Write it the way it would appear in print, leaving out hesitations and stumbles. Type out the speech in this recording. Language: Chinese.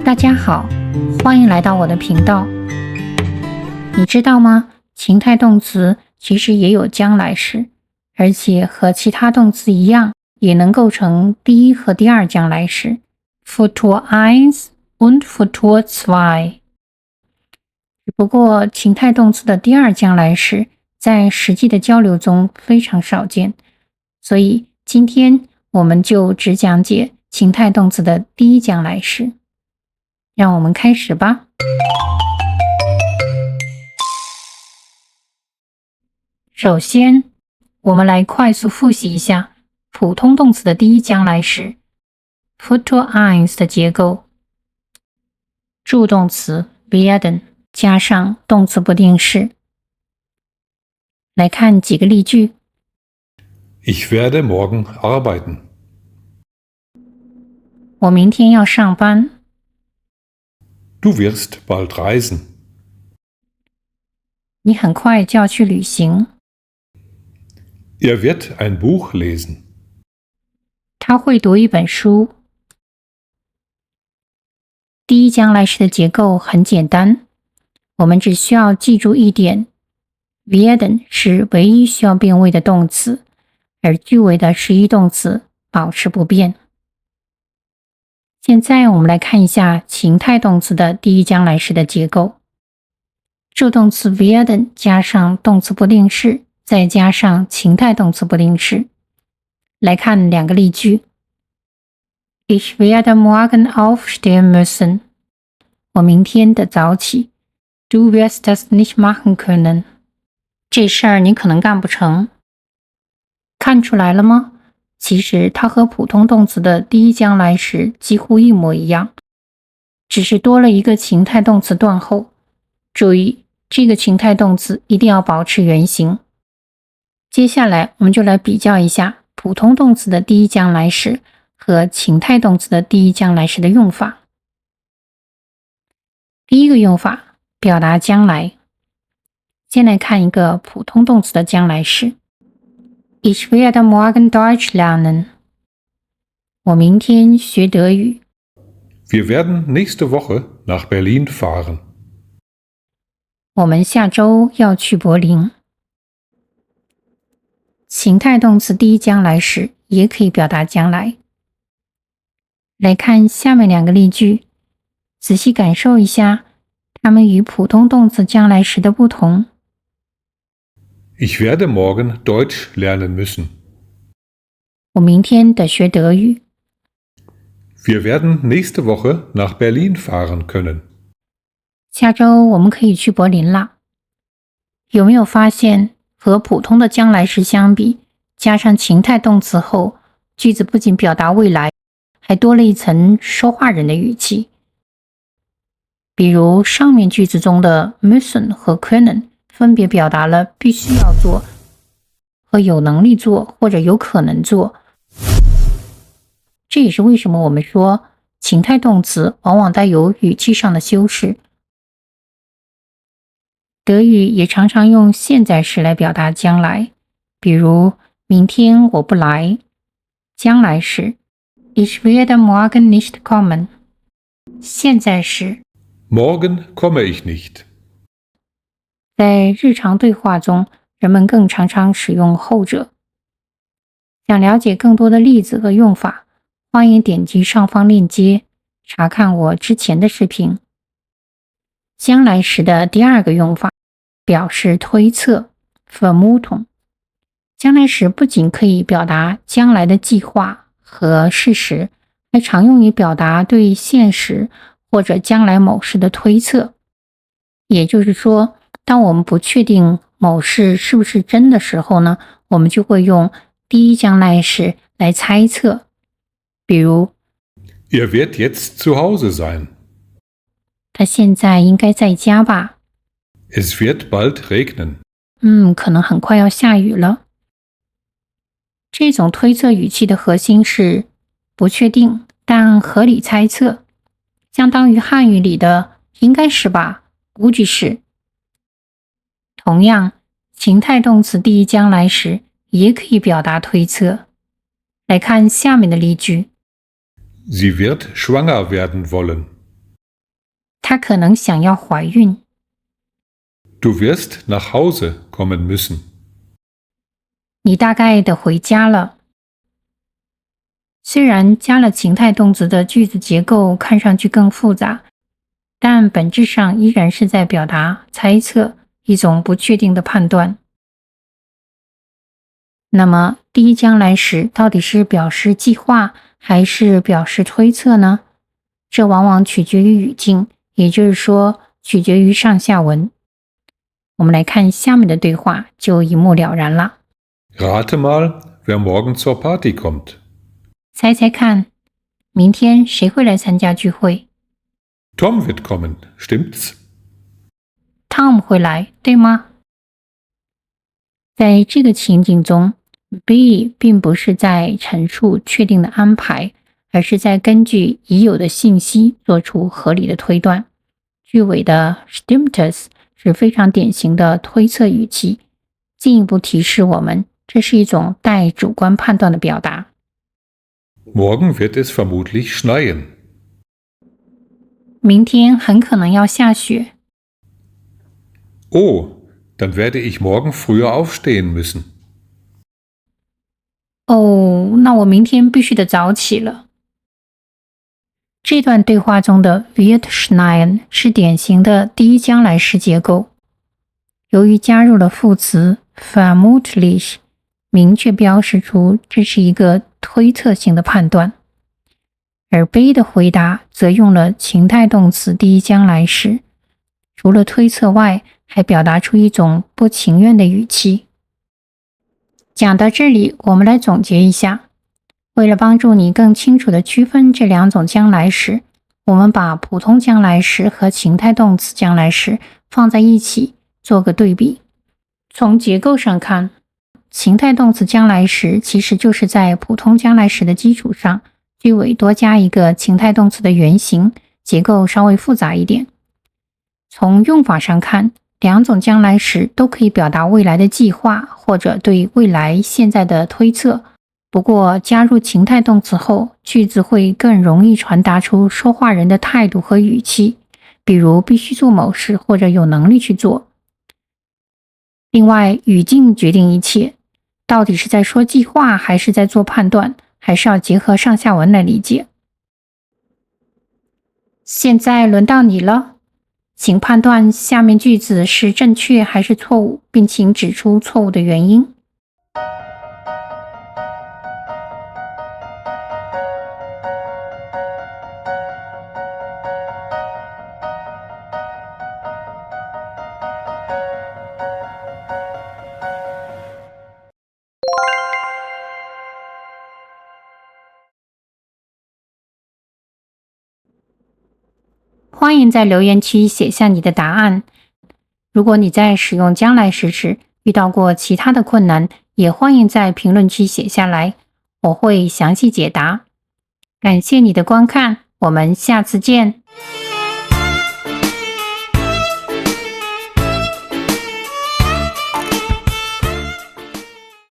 大家好，欢迎来到我的频道。你知道吗？情态动词其实也有将来时，而且和其他动词一样，也能构成第一和第二将来时。Futur 1 und Futur 2。只不过情态动词的第二将来时，在实际的交流中非常少见，所以今天我们就只讲解情态动词的第一将来时。让我们开始吧。首先，我们来快速复习一下普通动词的第一将来时 Futur 1的结构。助动词 werden 加上动词不定式。来看几个例句。Ich werde morgen arbeiten. 我明天要上班。Du wirst bald reisen. 你很快就要去旅行。Er wird ein Buch lesen. 他会读一本书。第一将来时的结构很简单，我们只需要记住一点 werden 是唯一需要变位的动词，而句尾的实义动词保持不变。现在我们来看一下情态动词的第一将来时的结构。助动词 werden 加上动词不定式，再加上情态动词不定式。来看两个例句。Ich werde morgen aufstehen müssen. 我明天得早起。Du wirst das nicht machen können. 这事儿你可能干不成。看出来了吗？其实它和普通动词的第一将来时几乎一模一样，只是多了一个情态动词断后。注意，这个情态动词一定要保持原形。接下来我们就来比较一下普通动词的第一将来时和情态动词的第一将来时的用法。第一个用法，表达将来。先来看一个普通动词的将来时。Ich werde morgen Deutsch lernen. 我明天学德语。Wir werden nächste Woche nach Berlin fahren. 我们下周要去柏林。情态动词第一将来时也可以表达将来。来看下面两个例句，仔细感受一下它们与普通动词将来时的不同。Ich werde morgen Deutsch lernen müssen. 我明天得学德语。Wir werden nächste Woche nach Berlin fahren können. 下周我们可以去柏林啦。有没有发现和普通的将来时相比，加上情态动词后，句子不仅表达未来，还多了一层说话人的语气。比如上面句子中的 müssen 和 können 分别表达了必须要做和有能力做或者有可能做。这也是为什么我们说情态动词往往带有语气上的修饰。德语也常常用现在时来表达将来，比如明天我不来。将来时 Ich werde morgen nicht kommen. 现在时 Morgen komme ich nicht. 在日常对话中，人们更常常使用后者。想了解更多的例子和用法，欢迎点击上方链接，查看我之前的视频。将来时的第二个用法，表示推测 Vermutung。将来时不仅可以表达将来的计划和事实，还常用于表达对现实或者将来某事的推测。也就是说，当我们不确定某事是不是真的时候呢，我们就会用第一将来时来猜测。比如 Er wird jetzt zu Hause sein. 他现在应该在家吧。 Es wird bald regnen. 可能很快要下雨了。这种推测语气的核心是不确定但合理猜测，相当于汉语里的应该是吧，估计是。同样，情态动词第一将来时也可以表达推测。来看下面的例句。Sie wird schwanger werden wollen. 她可能想要怀孕。Du wirst nach Hause kommen müssen. 你大概得回家了。虽然加了情态动词的句子结构看上去更复杂，但本质上依然是在表达猜测，一种不确定的判断。那么第一将来时到底是表示计划还是表示推测呢？这往往取决于语境，也就是说取决于上下文。我们来看下面的对话，就一目了然了。Rate mal, wer morgen zur Party kommt. 猜猜看，明天谁会来参加聚会？ Tom wird kommen, stimmt's? Tom 会来，对吗？在这个情景中 ，be 并不是在陈述确定的安排，而是在根据已有的信息做出合理的推断。句尾的 stimmtes 是非常典型的推测语气，进一步提示我们，这是一种带主观判断的表达。Morgen wird es vermutlich schneien. 明天很可能要下雪。Oh, dann werde ich morgen früher aufstehen müssen. 哦，那我明天必须得早起了。这段对话中的 wird schneien 是典型的第一将来时结构，由于加入了副词 vermutlich， 明确标示出这是一个推测性的判断。而 be 的回答则用了情态动词第一将来时，除了推测外，还表达出一种不情愿的语气。讲到这里，我们来总结一下。为了帮助你更清楚地区分这两种将来时，我们把普通将来时和情态动词将来时放在一起做个对比。从结构上看，情态动词将来时其实就是在普通将来时的基础上，句尾多加一个情态动词的原形，结构稍微复杂一点。从用法上看，两种将来时都可以表达未来的计划或者对未来现在的推测。不过加入情态动词后，句子会更容易传达出说话人的态度和语气，比如必须做某事或者有能力去做。另外，语境决定一切，到底是在说计划还是在做判断，还是要结合上下文来理解。现在轮到你了，请判断下面句子是正确还是错误，并请指出错误的原因。欢迎在留言区写下你的答案。如果你在使用将来时时遇到过其他的困难，也欢迎在评论区写下来，我会详细解答。感谢你的观看，我们下次见。